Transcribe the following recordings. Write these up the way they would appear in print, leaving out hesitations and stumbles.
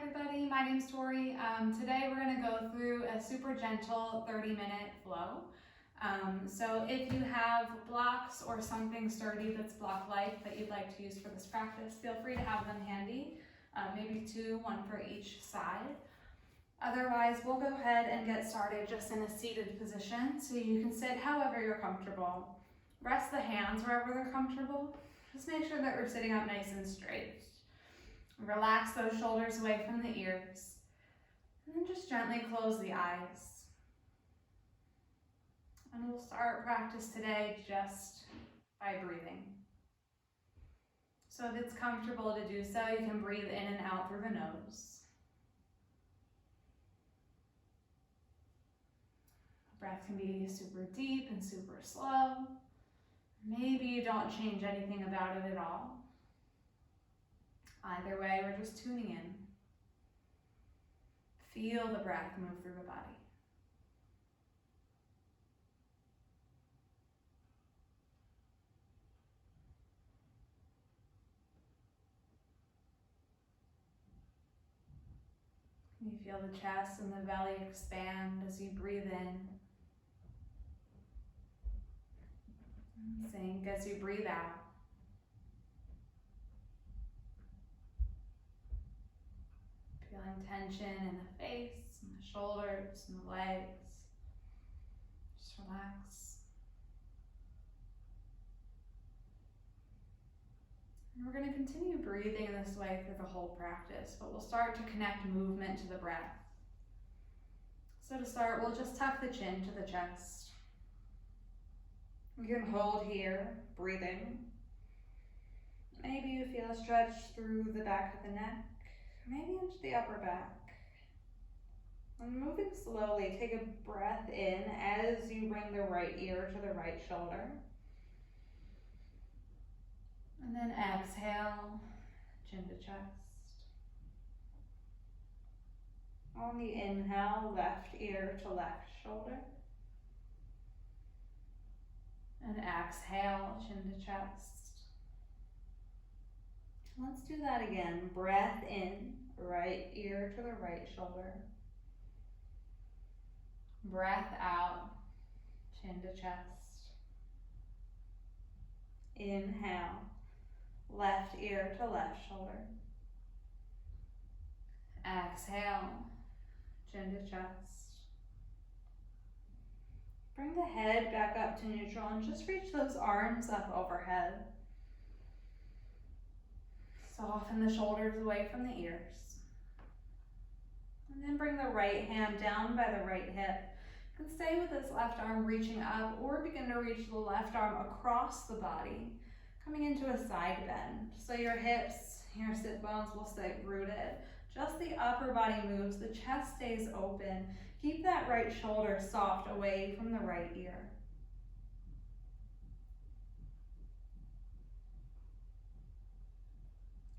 everybody, my name's Tori. Today we're going to go through a super gentle 30-minute flow. So if you have blocks or something sturdy that's block-like that you'd like to use for this practice, feel free to have them handy, maybe two, one for each side. Otherwise, we'll go ahead and get started just in a seated position, so you can sit however you're comfortable. Rest the hands wherever they're comfortable. Just make sure that we're sitting up nice and straight. Relax those shoulders away from the ears. And then just gently close the eyes. And we'll start practice today just by breathing. So if it's comfortable to do so, you can breathe in and out through the nose. Breath can be super deep and super slow. Maybe you don't change anything about it at all. Either way, we're just tuning in. Feel the breath move through the body. You feel the chest and the belly expand as you breathe in. Sink as you breathe out. Feeling tension in the face, and the shoulders, and the legs. Just relax. And we're going to continue breathing this way through the whole practice, but we'll start to connect movement to the breath. So to start, we'll just tuck the chin to the chest. You can hold here, breathing. Maybe you feel a stretch through the back of the neck. Maybe into the upper back. And moving slowly, take a breath in as you bring the right ear to the right shoulder. And then exhale, chin to chest. On the inhale, left ear to left shoulder. And exhale, chin to chest. Let's do that again. Breath in, right ear to the right shoulder. Breath out, chin to chest. Inhale, left ear to left shoulder. Exhale, chin to chest. Bring the head back up to neutral and just reach those arms up overhead. Soften the shoulders away from the ears. And then bring the right hand down by the right hip. You can stay with this left arm reaching up or begin to reach the left arm across the body, coming into a side bend. So your hips, your sit bones will stay rooted. Just the upper body moves, the chest stays open. Keep that right shoulder soft away from the right ear.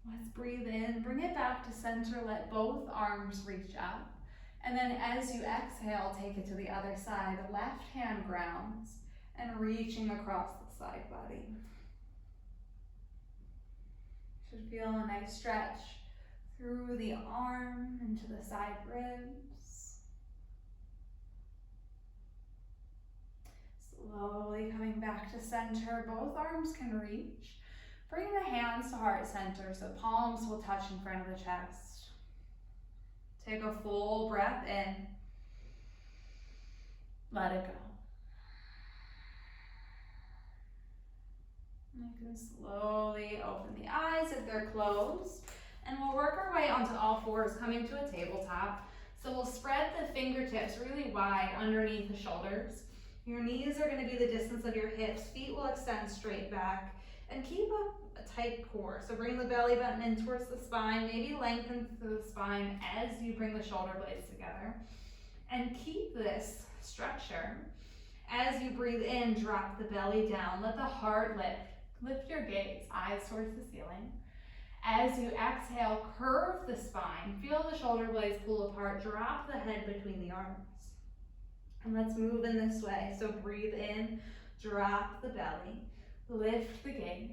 Let's breathe in, bring it back to center, let both arms reach up. And then as you exhale, take it to the other side. Left hand grounds and reaching across the side body. Should feel a nice stretch through the arm into the side ribs. Slowly coming back to center, both arms can reach. Bring the hands to heart center so palms will touch in front of the chest. Take a full breath in. Let it go. You can slowly open the eyes if they're closed. And we'll work our way onto all fours, coming to a tabletop. So we'll spread the fingertips really wide underneath the shoulders. Your knees are going to be the distance of your hips. Feet will extend straight back. And keep a tight core. So bring the belly button in towards the spine. Maybe lengthen through the spine as you bring the shoulder blades together. And keep this structure. As you breathe in, drop the belly down. Let the heart lift. Lift your gaze, eyes towards the ceiling. As you exhale, curve the spine. Feel the shoulder blades pull apart. Drop the head between the arms. And let's move in this way. So breathe in, drop the belly. Lift the gaze.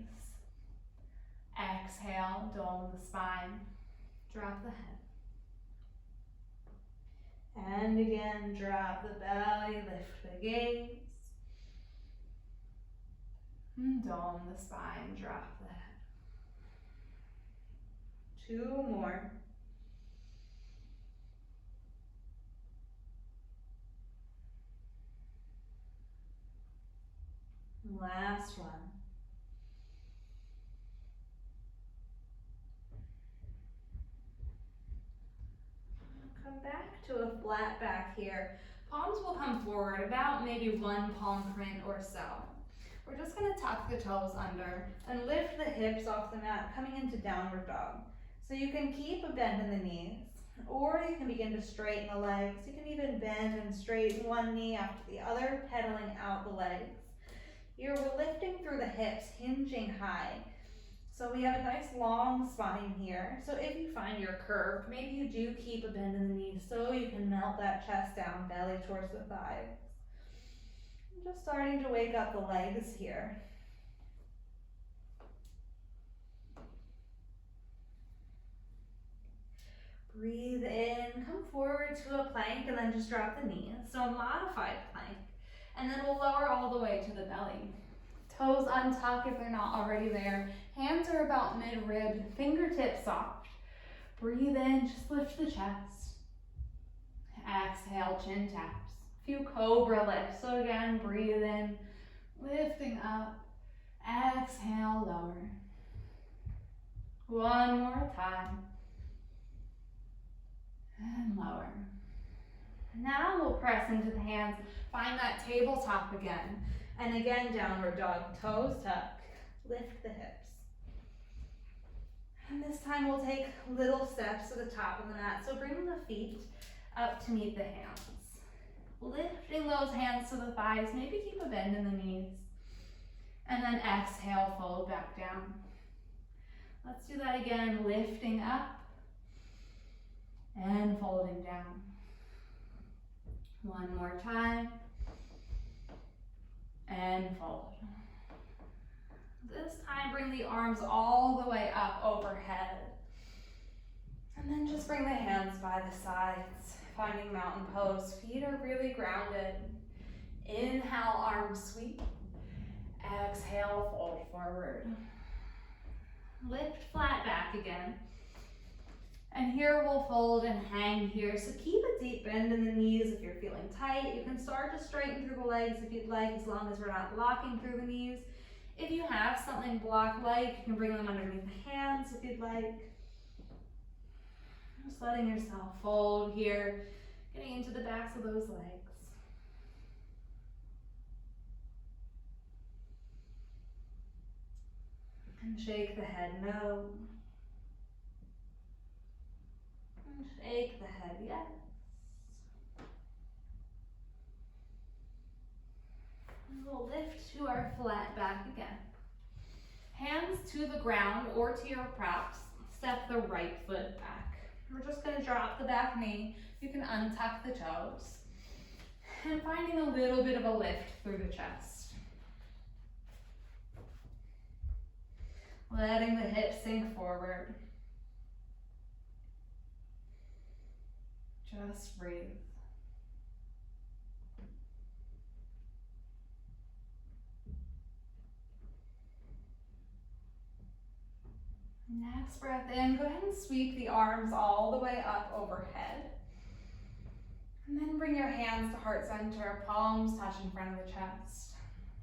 Exhale, dome the spine. Drop the head. And again, drop the belly, lift the gaze. And dome the spine, drop the head. 2 more. Last one. Come back to a flat back here. Palms will come forward, about maybe 1 palm print or so. We're just going to tuck the toes under and lift the hips off the mat, coming into downward dog. So you can keep a bend in the knees, or you can begin to straighten the legs. You can even bend and straighten one knee after the other, pedaling out the legs. Here we're lifting through the hips, hinging high. So we have a nice long spine here. So if you find you're curved, maybe you do keep a bend in the knees so you can melt that chest down, belly towards the thighs. Just starting to wake up the legs here. Breathe in, come forward to a plank and then just drop the knees. So a modified plank. And then we'll lower all the way to the belly. Toes untuck if they're not already there. Hands are about mid-rib, fingertips soft. Breathe in, just lift the chest. Exhale, chin taps. A few cobra lifts. So again, breathe in, lifting up. Exhale, lower. One more time. And lower. Now we'll press into the hands. Find that tabletop again. And again, downward dog, toes tuck, lift the hips. And this time we'll take little steps to the top of the mat. So bring the feet up to meet the hands. Lifting those hands to the thighs, maybe keep a bend in the knees. And then exhale, fold back down. Let's do that again, lifting up and folding down. One more time. And fold. This time, bring the arms all the way up overhead. And then just bring the hands by the sides, finding mountain pose. Feet are really grounded. Inhale, arms sweep. Exhale, fold forward. Lift flat back again. And here we'll fold and hang here. So keep a deep bend in the knees if you're feeling tight. You can start to straighten through the legs if you'd like, as long as we're not locking through the knees. If you have something block-like, you can bring them underneath the hands if you'd like. Just letting yourself fold here, getting into the backs of those legs. And shake the head no. Shake the head, yes. And we'll lift to our flat back again. Hands to the ground or to your props. Step the right foot back. We're just going to drop the back knee. You can untuck the toes. And finding a little bit of a lift through the chest. Letting the hips sink forward. Just breathe. Next breath in, go ahead and sweep the arms all the way up overhead. And then bring your hands to heart center, palms touch in front of the chest.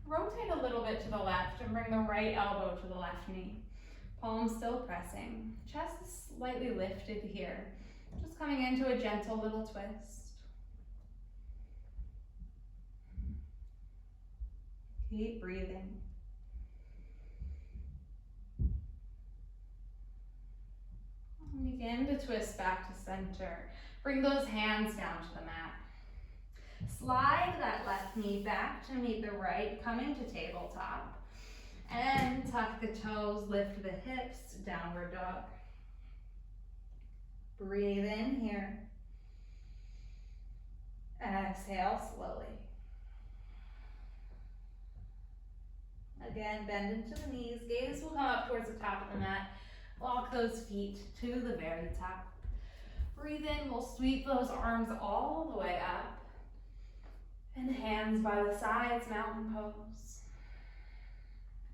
Rotate a little bit to the left and bring the right elbow to the left knee. Palms still pressing. Chest is slightly lifted here. Just coming into a gentle little twist. Keep breathing. Begin to twist back to center. Bring those hands down to the mat. Slide that left knee back to meet the right, coming to tabletop. And tuck the toes, lift the hips, downward dog. Breathe in here. Exhale slowly. Again, bend into the knees. Gaze will come up towards the top of the mat. Walk those feet to the very top. Breathe in, we'll sweep those arms all the way up. And hands by the sides, mountain pose.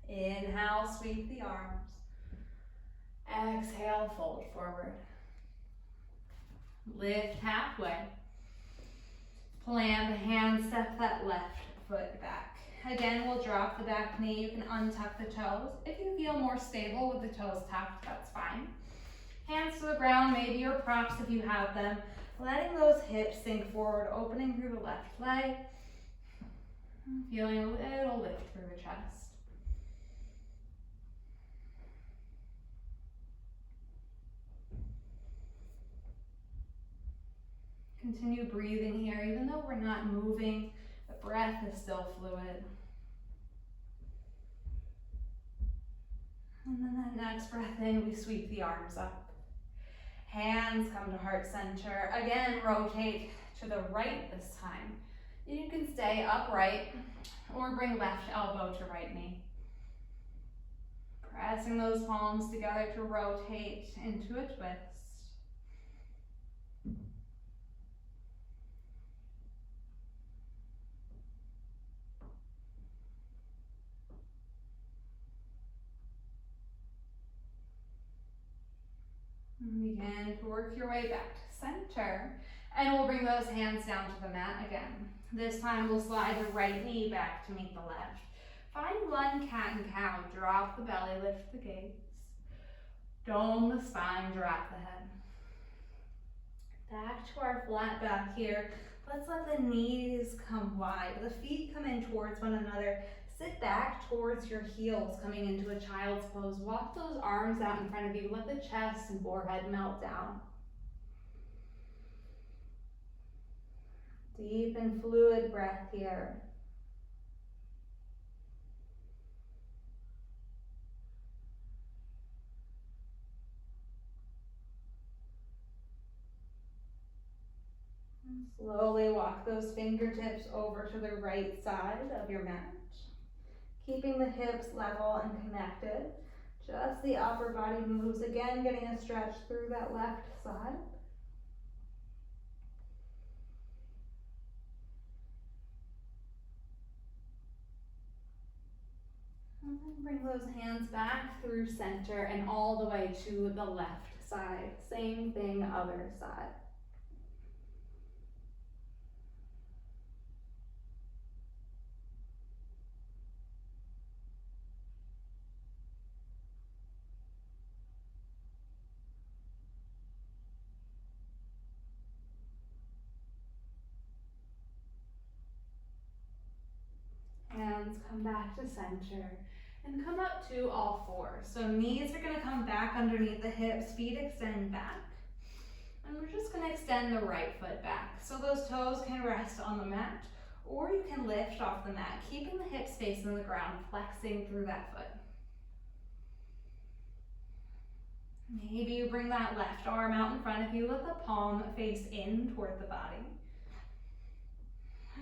Inhale, sweep the arms. Exhale, fold forward. Lift halfway. Plant the hand, step that left foot back. Again, we'll drop the back knee. You can untuck the toes. If you feel more stable with the toes tucked, that's fine. Hands to the ground, maybe your props if you have them. Letting those hips sink forward, opening through the left leg. Feeling a little lift through the chest. Continue breathing here, even though we're not moving, the breath is still fluid. And then that next breath in, we sweep the arms up. Hands come to heart center. Again, rotate to the right this time. You can stay upright or bring left elbow to right knee. Pressing those palms together to rotate into a twist. Begin to work your way back to center, and we'll bring those hands down to the mat again. This time we'll slide the right knee back to meet the left. Find one cat and cow. Drop the belly, lift the gaze. Dome the spine, drop the head. Back to our flat back here. Let's let the knees come wide. The feet come in towards one another. Sit back towards your heels, coming into a child's pose. Walk those arms out in front of you. Let the chest and forehead melt down. Deep and fluid breath here. And slowly walk those fingertips over to the right side of your mat. Keeping the hips level and connected. Just the upper body moves. Again, getting a stretch through that left side. And then bring those hands back through center and all the way to the left side. Same thing, other side. Hands come back to center and come up to all fours. So knees are gonna come back underneath the hips, feet extend back. And we're just gonna extend the right foot back. So those toes can rest on the mat, or you can lift off the mat, keeping the hips facing the ground, flexing through that foot. Maybe you bring that left arm out in front of you, let the palm face in toward the body.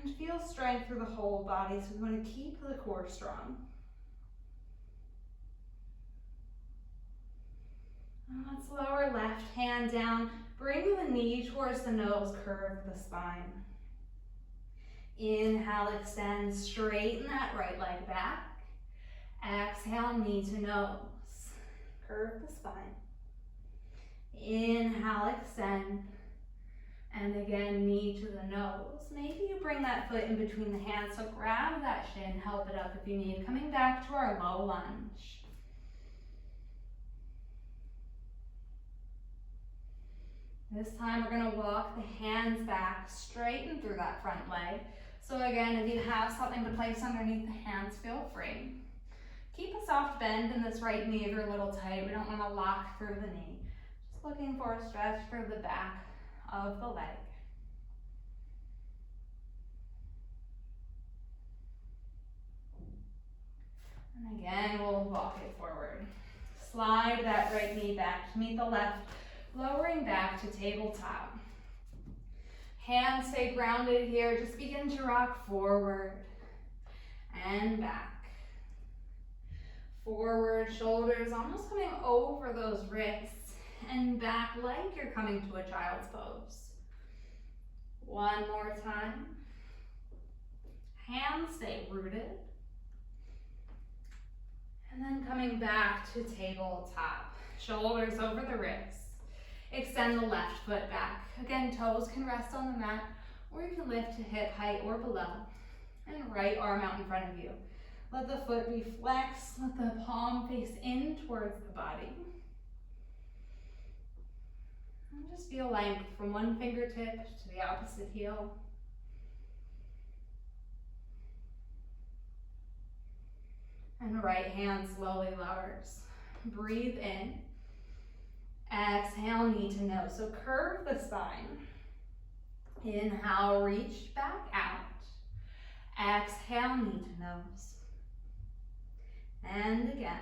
And feel strength through the whole body, so we want to keep the core strong. And let's lower left hand down, bring the knee towards the nose, curve the spine. Inhale, extend, straighten that right leg back. Exhale, knee to nose, curve the spine. Inhale, extend. And again, knee to the nose. Maybe you bring that foot in between the hands, so grab that shin, help it up if you need. Coming back to our low lunge. This time we're gonna walk the hands back, straighten through that front leg. So again, if you have something to place underneath the hands, feel free. Keep a soft bend in this right knee if you're a little tight. We don't wanna lock through the knee. Just looking for a stretch through the back of the leg. And again, we'll walk it forward. Slide that right knee back to meet the left, lowering back to tabletop. Hands stay grounded here. Just begin to rock forward and back. Forward, shoulders almost coming over those wrists. and back like you're coming to a child's pose. One more time. Hands stay rooted. And then coming back to tabletop. Shoulders over the wrists. Extend the left foot back. Again, toes can rest on the mat, or you can lift to hip height or below. And right arm out in front of you. Let the foot be flexed. Let the palm face in towards the body. And just feel length from one fingertip to the opposite heel. And right hand slowly lowers. Breathe in. Exhale, knee to nose. So curve the spine. Inhale, reach back out. Exhale, knee to nose. And again.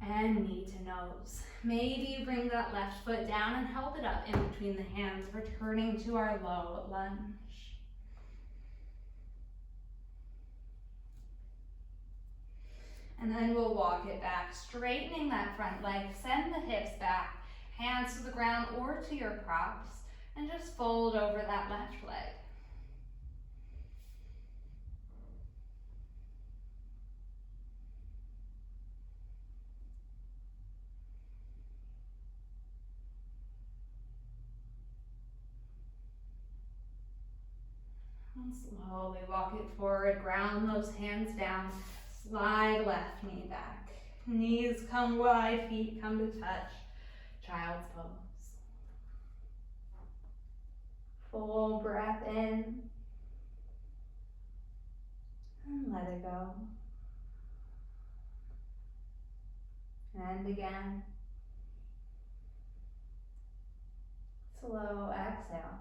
And knee to nose. Maybe you bring that left foot down and help it up in between the hands, returning to our low lunge. And then we'll walk it back, straightening that front leg. Send the hips back, hands to the ground or to your props, and just fold over that left leg. And slowly walk it forward, ground those hands down, slide left knee back. Knees come wide, feet come to touch, child's pose. Full breath in, and let it go. And again. Slow exhale.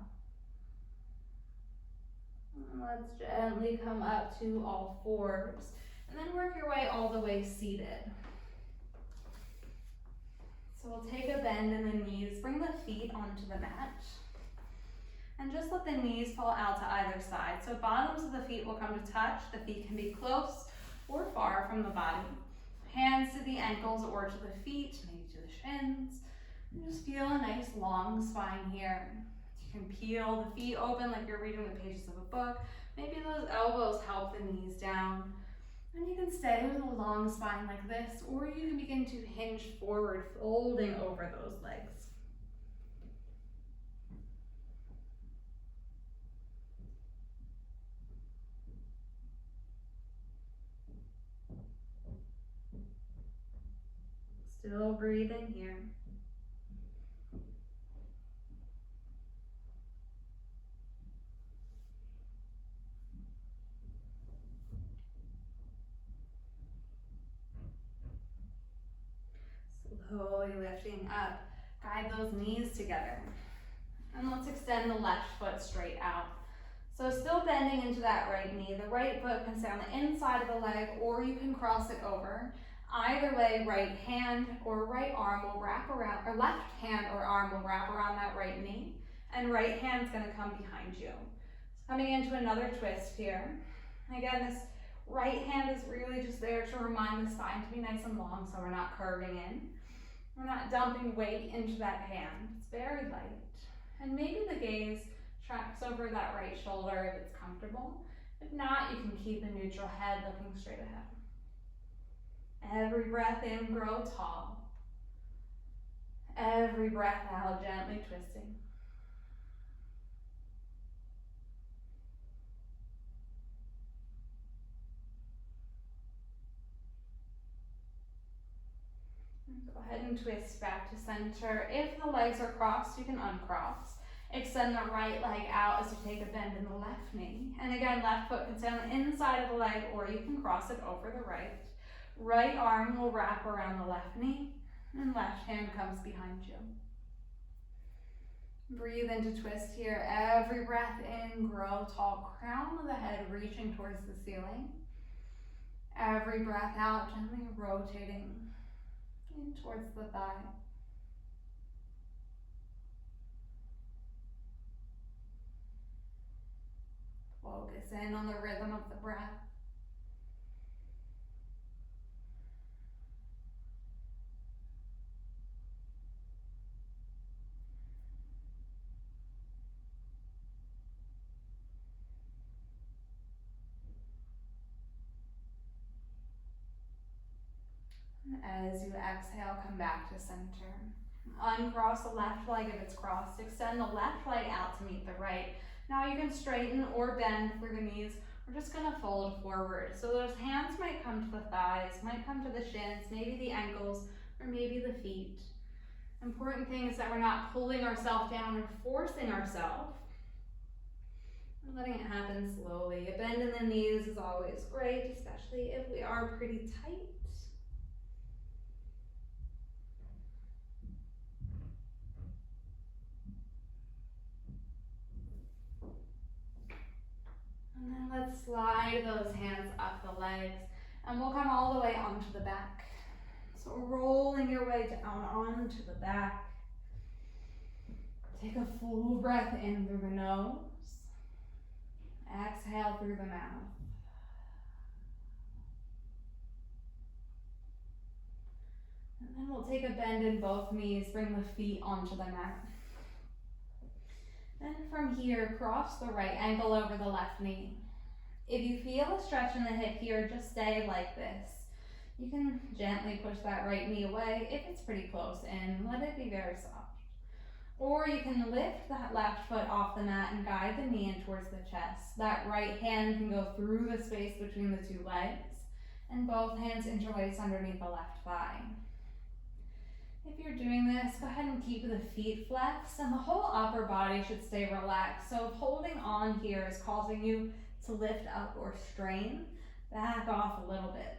And let's gently come up to all fours. And then work your way all the way seated. So we'll take a bend in the knees, bring the feet onto the mat. And just let the knees fall out to either side. So bottoms of the feet will come to touch. The feet can be close or far from the body. Hands to the ankles or to the feet, maybe to the shins. And just feel a nice long spine here. You can peel the feet open like you're reading the pages of a book. Maybe those elbows help the knees down. And you can stay with a long spine like this, or you can begin to hinge forward, folding over those legs. Still breathing here. Slowly lifting up. Guide those knees together. And let's extend the left foot straight out. So still bending into that right knee. The right foot can stay on the inside of the leg, or you can cross it over. Either way, right hand or right arm will wrap around, or left hand or arm will wrap around that right knee, and right hand's gonna come behind you. So coming into another twist here. Again, this right hand is really just there to remind the spine to be nice and long so we're not curving in. We're not dumping weight into that hand. It's very light. And maybe the gaze tracks over that right shoulder if it's comfortable. If not, you can keep a neutral head looking straight ahead. Every breath in, grow tall. Every breath out, gently twisting. Go ahead and twist back to center. If the legs are crossed, you can uncross. Extend the right leg out as you take a bend in the left knee. And again, left foot can stay on the inside of the leg, or you can cross it over the right. Right arm will wrap around the left knee, and left hand comes behind you. Breathe into twist here. Every breath in, grow tall. Crown of the head reaching towards the ceiling. Every breath out, gently rotating in towards the thigh. Focus in on the rhythm of the breath. As you exhale, come back to center. Uncross the left leg if it's crossed. Extend the left leg out to meet the right. Now you can straighten or bend for the knees. We're just gonna fold forward. So those hands might come to the thighs, might come to the shins, maybe the ankles, or maybe the feet. Important thing is that we're not pulling ourselves down or forcing ourselves. We're letting it happen slowly. A bend in the knees is always great, especially if we are pretty tight. And then let's slide those hands up the legs, and we'll come all the way onto the back. So rolling your way down onto the back. Take a full breath in through the nose. Exhale through the mouth. And then we'll take a bend in both knees, bring the feet onto the mat. Then from here, cross the right ankle over the left knee. If you feel a stretch in the hip here, just stay like this. You can gently push that right knee away if it's pretty close in. Let it be very soft. Or you can lift that left foot off the mat and guide the knee in towards the chest. That right hand can go through the space between the two legs, and both hands interlace underneath the left thigh. If you're doing this, go ahead and keep the feet flexed, and the whole upper body should stay relaxed. So if holding on here is causing you to lift up or strain, back off a little bit.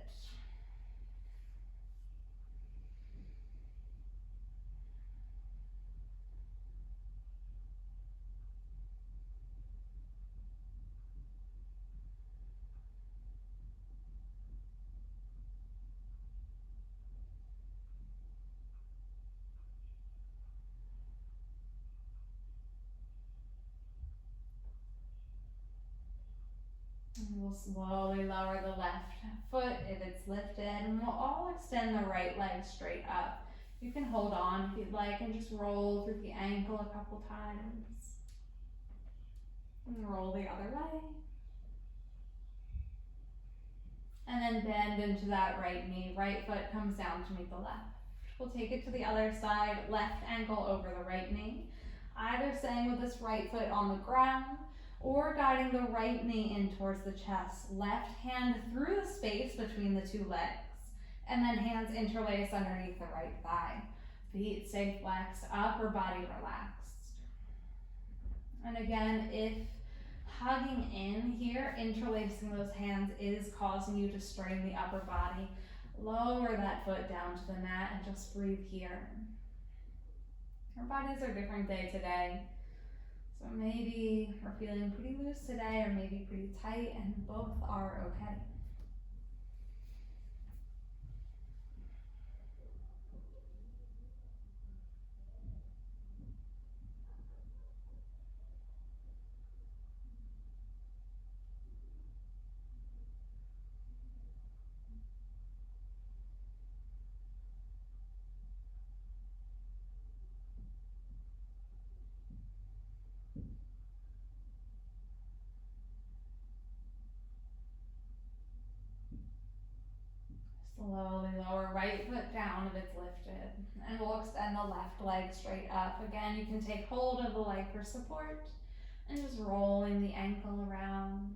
And we'll slowly lower the left foot if it's lifted, and we'll all extend the right leg straight up. You can hold on if you'd like and just roll through the ankle a couple times. And roll the other way. And then bend into that right knee. Right foot comes down to meet the left. We'll take it to the other side, left ankle over the right knee. Either staying with this right foot on the ground or guiding the right knee in towards the chest. Left hand through the space between the two legs. And then hands interlace underneath the right thigh. Feet stay flexed, upper body relaxed. And again, if hugging in here, interlacing those hands is causing you to strain the upper body, lower that foot down to the mat and just breathe here. Our bodies are different day to day. So maybe we're feeling pretty loose today or maybe pretty tight, and both are okay. Slowly lower right foot down if it's lifted. And we'll extend the left leg straight up. Again, you can take hold of the leg for support and just rolling the ankle around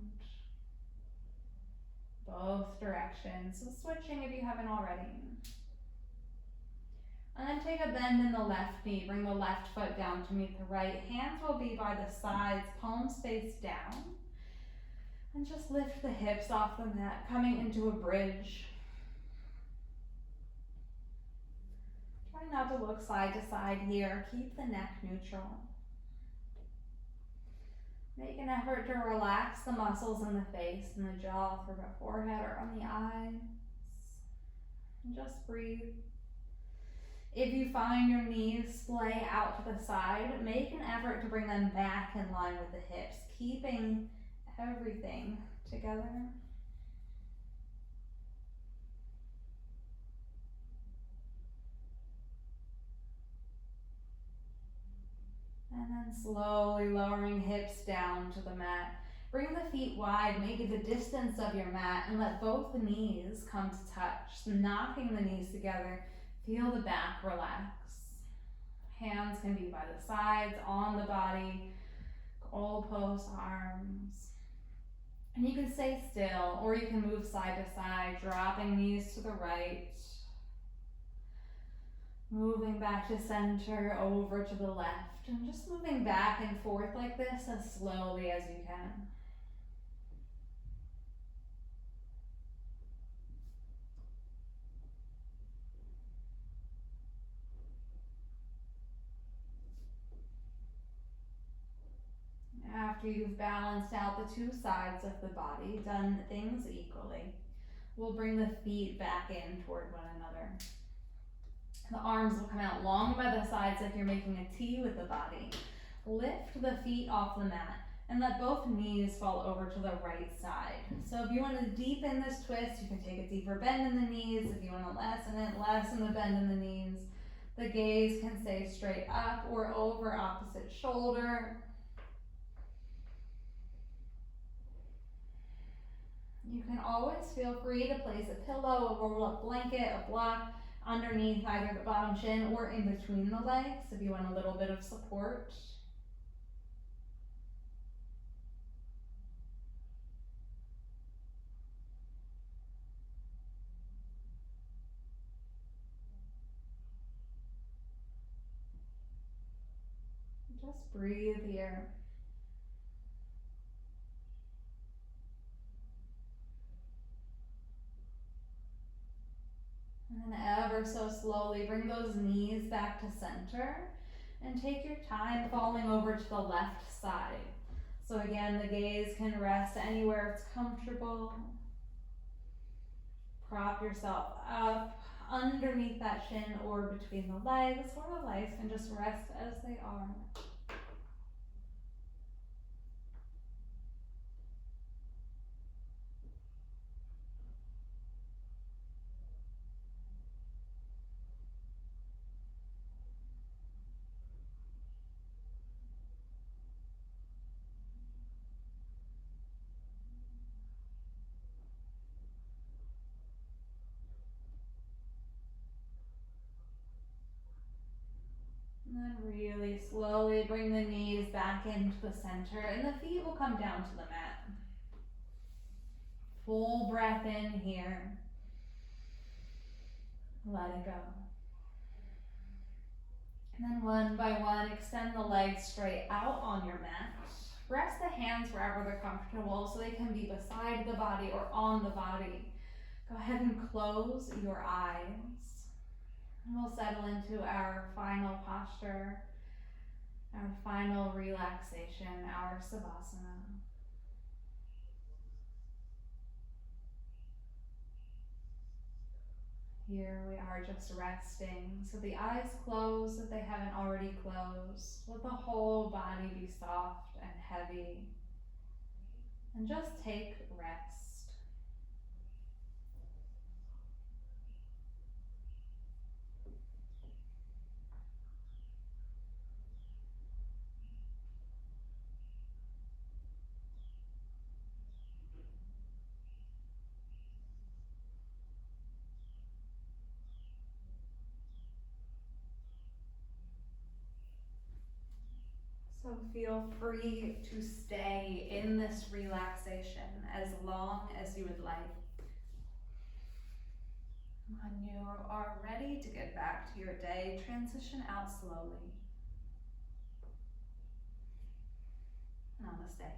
both directions. So switching if you haven't already. And then take a bend in the left knee. Bring the left foot down to meet the right. Hands will be by the sides, palms face down. And just lift the hips off the mat, coming into a bridge. Try not to look side to side here. Keep the neck neutral. Make an effort to relax the muscles in the face and the jaw through the forehead or on the eyes. And just breathe. If you find your knees splay out to the side, make an effort to bring them back in line with the hips, keeping everything together. And then slowly lowering hips down to the mat. Bring the feet wide, make it the distance of your mat, and let both the knees come to touch, knocking the knees together. Feel the back relax. Hands can be by the sides, on the body, goalpost arms. And you can stay still, or you can move side to side, dropping knees to the right, moving back to center, over to the left, and just moving back and forth like this as slowly as you can. After you've balanced out the two sides of the body, done things equally, we'll bring the feet back in toward one another. The arms will come out long by the sides like you're making a T with the body. Lift the feet off the mat and let both knees fall over to the right side. So if you want to deepen this twist, you can take a deeper bend in the knees. If you want to lessen it, lessen the bend in the knees. The gaze can stay straight up or over opposite shoulder. You can always feel free to place a pillow, a roll up blanket, a block underneath either the bottom shin or in between the legs if you want a little bit of support. Just breathe here. And then ever so slowly bring those knees back to center and take your time falling over to the left side. So again, the gaze can rest anywhere it's comfortable. Prop yourself up underneath that shin or between the legs, or the legs can just rest as they are. And then really slowly bring the knees back into the center and the feet will come down to the mat. Full breath in here. Let it go. And then one by one, extend the legs straight out on your mat. Rest the hands wherever they're comfortable so they can be beside the body or on the body. Go ahead and close your eyes. And we'll settle into our final posture, our final relaxation, our Savasana. Here we are just resting. So the eyes close if they haven't already closed. Let the whole body be soft and heavy. And just take rest. So feel free to stay in this relaxation as long as you would like. When you are ready to get back to your day, transition out slowly. Namaste.